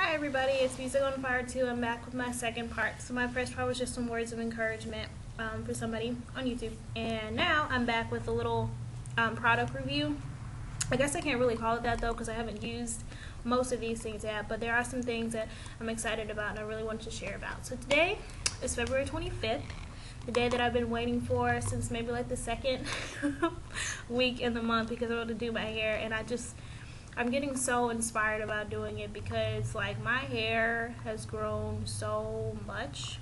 Hi everybody, it's Music on Fire 2. I'm back with my second part. So my first part was just some words of encouragement for somebody on YouTube. And now I'm back with a little product review. I guess I can't really call it that though because I haven't used most of these things yet. But there are some things that I'm excited about and I really want to share about. So today is February 25th. The day that I've been waiting for since maybe like the second week in the month because I want to do my hair, and I'm getting so inspired about doing it because like my hair has grown so much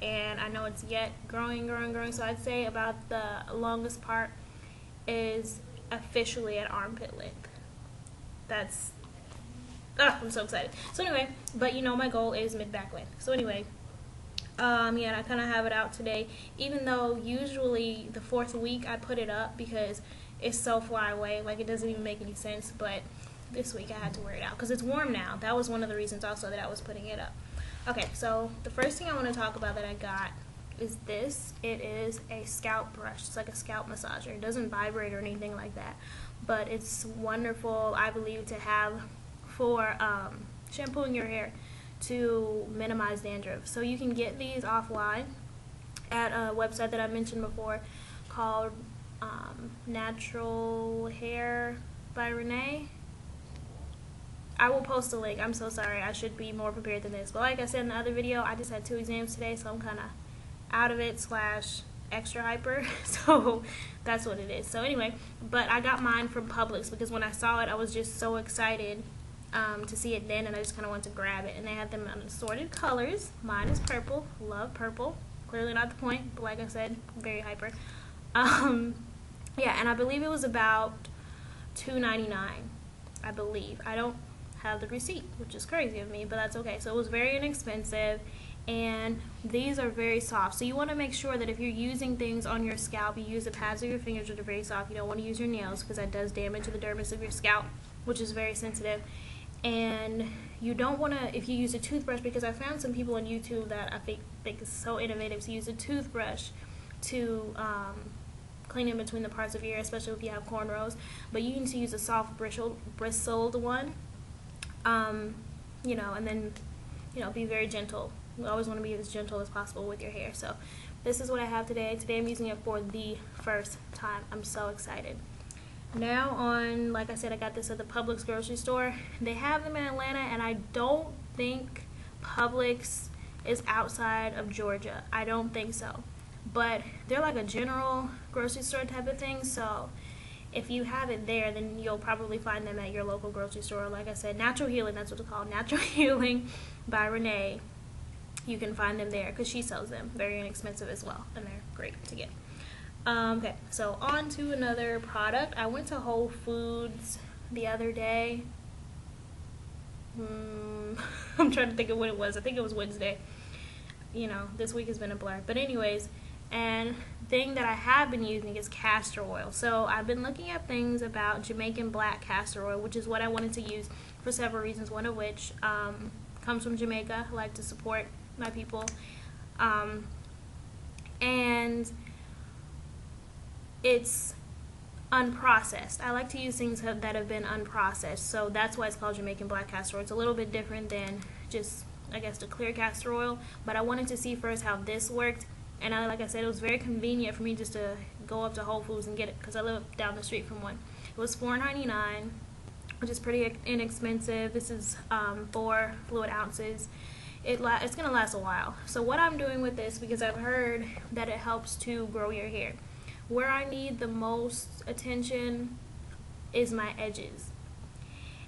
and I know it's yet growing. So I'd say about the longest part is officially at armpit length. I'm so excited. So anyway, but my goal is mid back length. So anyway, and I kind of have it out today, even though usually the fourth week I put it up because it's so far away, like it doesn't even make any sense, but this week I had to wear it out because it's warm now. That was one of the reasons also that I was putting it up. Okay, so the first thing I want to talk about that I got is this. It is a scalp brush. It's like a scalp massager. It doesn't vibrate or anything like that, but it's wonderful, I believe, to have for shampooing your hair to minimize dandruff. So you can get these offline at a website that I mentioned before called Natural Hair by Renee. I will post a link. I'm so sorry. I should be more prepared than this. But like I said in the other video, I just had 2 exams today, so I'm kind of out of it / extra hyper. So that's what it is. So anyway, but I got mine from Publix because when I saw it, I was just so excited to see it then, and I just kind of wanted to grab it. And they had them in assorted colors. Mine is purple. Love purple. Clearly not the point, but like I said, very hyper. Yeah, and I believe it was about $2.99. I believe. I don't have the receipt, which is crazy of me, but that's okay. So it was very inexpensive, and these are very soft. So you want to make sure that if you're using things on your scalp, you use the pads of your fingers, which are very soft. You don't want to use your nails because that does damage the dermis of your scalp, which is very sensitive. And you don't want to, if you use a toothbrush, because I found some people on YouTube that I think is so innovative to use a toothbrush to clean in between the parts of your hair, especially if you have cornrows. But you need to use a soft bristled one, and then be very gentle. You always want to be as gentle as possible with your hair. So this is what I have today. Today I'm using it for the first time. I'm so excited. Now on, like I said, I got this at the Publix grocery store. They have them in Atlanta, and I don't think Publix is outside of Georgia. I don't think so. But they're like a general grocery store type of thing, so if you have it there, then you'll probably find them at your local grocery store. Like I said, Natural Healing, that's what it's called, Natural Healing by Renee. You can find them there because she sells them. Very inexpensive as well, and they're great to get. Okay, so on to another product. I went to Whole Foods the other day. I'm trying to think of when it was. I think it was Wednesday. This week has been a blur. But anyways, and thing that I have been using is castor oil. So I've been looking at things about Jamaican black castor oil, which is what I wanted to use for several reasons, one of which comes from Jamaica. I like to support my people. And it's unprocessed. I like to use things that have been unprocessed, so that's why it's called Jamaican black castor oil. It's a little bit different than just, I guess, the clear castor oil, but I wanted to see first how this worked, and like I said, it was very convenient for me just to go up to Whole Foods and get it because I live down the street from one. It was $4.99, which is pretty inexpensive. This is 4 fluid ounces. It's going to last a while. So what I'm doing with this, because I've heard that it helps to grow your hair. Where I need the most attention is my edges.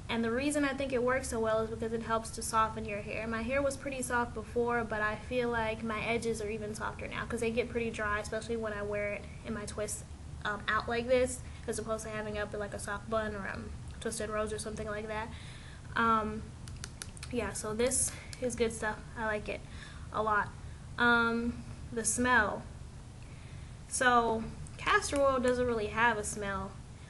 And the reason I think it works so well is because it helps to soften your hair. My hair was pretty soft before, but I feel like my edges are even softer now because they get pretty dry, especially when I wear it in my twist out like this, as opposed to having up like a soft bun or twisted rose or something like that. Yeah, so this is good stuff. I like it a lot. The smell. So castor oil doesn't really have a smell,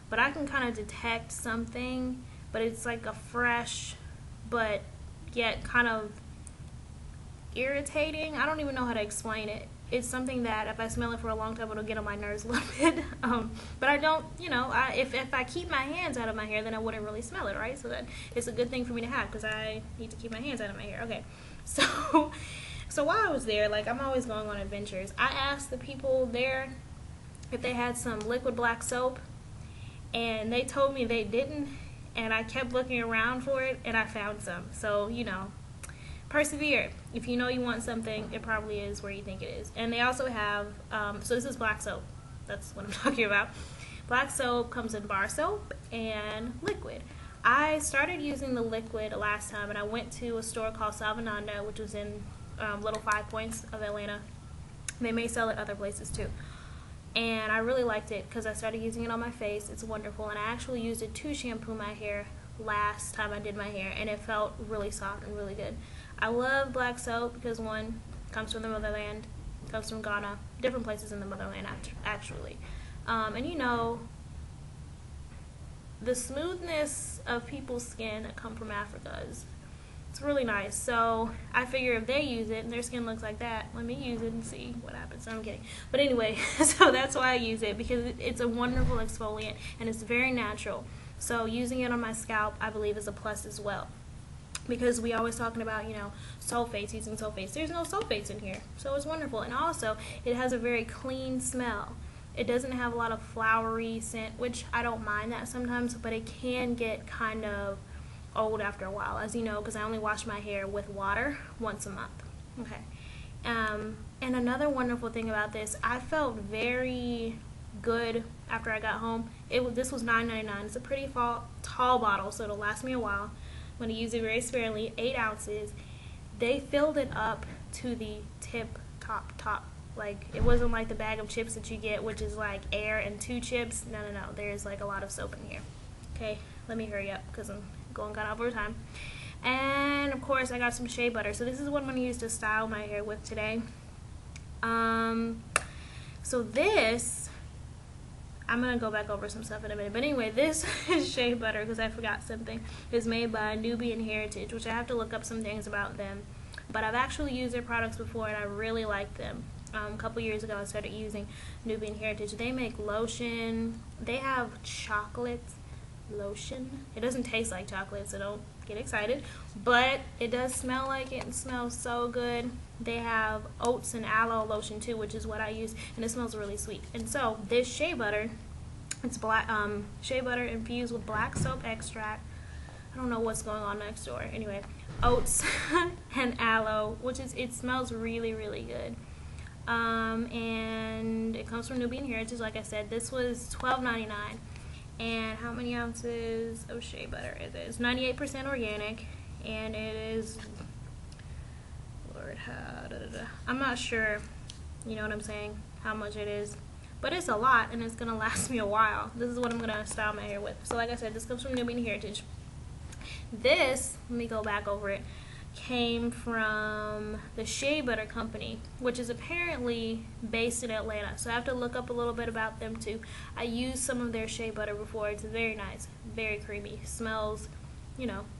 but I can kind of detect something, but it's like a fresh but yet kind of irritating. I don't even know how to explain it. it's something that if I smell it for a long time, it'll get on my nerves a little bit. But I don't, if I keep my hands out of my hair, then I wouldn't really smell it, right? So that it's a good thing for me to have because I need to keep my hands out of my hair. Okay, so while I was there, like I'm always going on adventures, I asked the people there if they had some liquid black soap, and they told me they didn't, and I kept looking around for it, and I found some. So, persevere. If you know you want something, it probably is where you think it is. And they also have, so this is black soap. That's what I'm talking about. Black soap comes in bar soap and liquid. I started using the liquid last time, and I went to a store called Salvananda, which was in Little Five Points of Atlanta. They may sell it other places too. And I really liked it because I started using it on my face. It's wonderful. And I actually used it to shampoo my hair last time I did my hair, and it felt really soft and really good. I love black soap because, one, it comes from the motherland, it comes from Ghana, different places in the motherland actually. And the smoothness of people's skin that come from Africa it's really nice. So I figure if they use it and their skin looks like that, let me use it and see what happens. I'm kidding. But anyway, so that's why I use it, because it's a wonderful exfoliant and it's very natural. So using it on my scalp, I believe, is a plus as well. Because we always talking about, sulfates, using sulfates. There's no sulfates in here. So it's wonderful. And also, it has a very clean smell. It doesn't have a lot of flowery scent, which I don't mind that sometimes, but it can get kind of old after a while, as you know, because I only wash my hair with water once a month. Okay. And another wonderful thing about this, I felt very good after I got home. This was $9.99. It's a pretty tall bottle, so it'll last me a while. I'm going to use it very sparingly, 8 ounces. They filled it up to the top. Like, it wasn't like the bag of chips that you get, which is like air and 2 chips. No. There's like a lot of soap in here. Okay, let me hurry up because I'm going kind of over time. And of course, I got some shea butter. So this is what I'm going to use to style my hair with today. So this, I'm going to go back over some stuff in a minute. But anyway, this shea butter, because I forgot something, is made by Nubian Heritage, which I have to look up some things about them. But I've actually used their products before, and I really like them. A couple years ago, I started using Nubian Heritage. They make lotion. They have chocolate lotion. It doesn't taste like chocolate, so don't get excited. But it does smell like it and smells so good. They have oats and aloe lotion too, which is what I use, and it smells really sweet. And so this shea butter, it's black shea butter infused with black soap extract. I don't know what's going on next door. Anyway, oats and aloe, it smells really, really good. And it comes from Nubian Heritage, like I said. This was $12.99. And how many ounces of shea butter is it? It's 98% organic, and it is, I'm not sure, you know what I'm saying, how much it is. But it's a lot, and it's going to last me a while. This is what I'm going to style my hair with. So like I said, this comes from Nubian Heritage. This, let me go back over it, came from the Shea Butter Company, which is apparently based in Atlanta. So I have to look up a little bit about them too. I used some of their shea butter before. It's very nice, very creamy. Smells,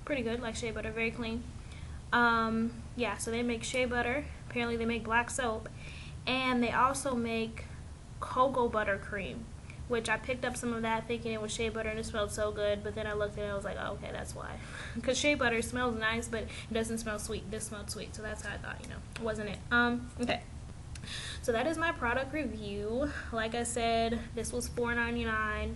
pretty good, like shea butter, very clean. Yeah, so they make shea butter. Apparently they make black soap. And they also make cocoa butter cream, which I picked up some of that thinking it was shea butter and it smelled so good, but then I looked at it and I was like, oh, okay, that's why. Because shea butter smells nice, but it doesn't smell sweet. This smelled sweet, so that's how I thought, wasn't it? Okay. So that is my product review. Like I said, this was $4.99,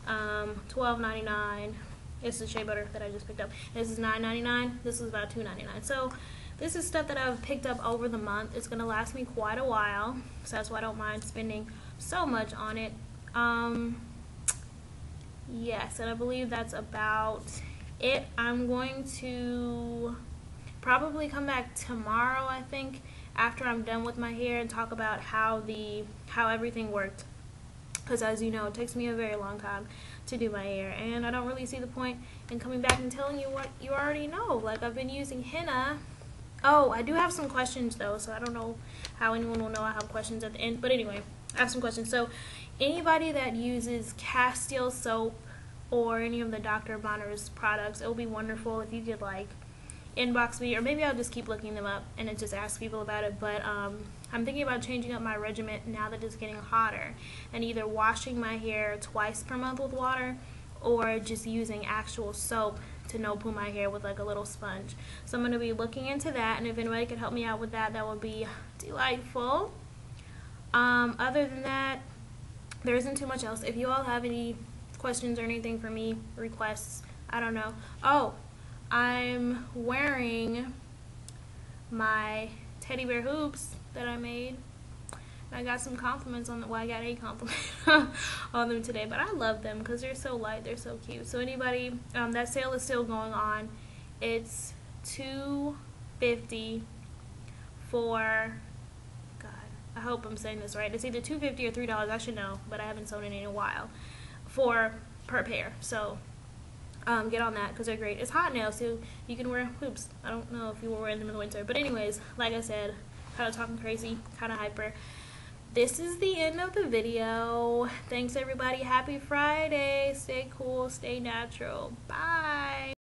$12.99. It's the shea butter that I just picked up. This is $9.99. This was about $2.99. So this is stuff that I've picked up over the month. It's going to last me quite a while, so that's why I don't mind spending so much on it. Yes, and I believe that's about it. I'm going to probably come back tomorrow, I think, after I'm done with my hair, and talk about how everything worked. Because as you know, it takes me a very long time to do my hair, and I don't really see the point in coming back and telling you what you already know. Like, I've been using henna. Oh, I do have some questions though, so I don't know how anyone will know I have questions at the end. But anyway, I have some questions. So anybody that uses Castile soap or any of the Dr. Bronner's products, it would be wonderful if you could inbox me, or maybe I'll just keep looking them up and just ask people about it. But I'm thinking about changing up my regimen now that it's getting hotter, and either washing my hair twice per month with water or just using actual soap to no-poo my hair with like a little sponge. So I'm going to be looking into that, and if anybody could help me out with that, that would be delightful. Other than that, there isn't too much else. If you all have any questions or anything for me, requests, I don't know. Oh, I'm wearing my teddy bear hoops that I made. I got some compliments on them. Well, I got a compliment on them today, but I love them because they're so light, they're so cute. So anybody, that sale is still going on. It's $2.50 for, God, I hope I'm saying this right. It's either $2.50 or $3. I should know, but I haven't sewn it in a while. Per pair. So get on that because they're great. It's hot now, so you can wear hoops. I don't know if you will wear them in the winter, but anyways, like I said, kind of talking crazy, kind of hyper. This is the end of the video. Thanks everybody. Happy Friday. Stay cool, stay natural. Bye.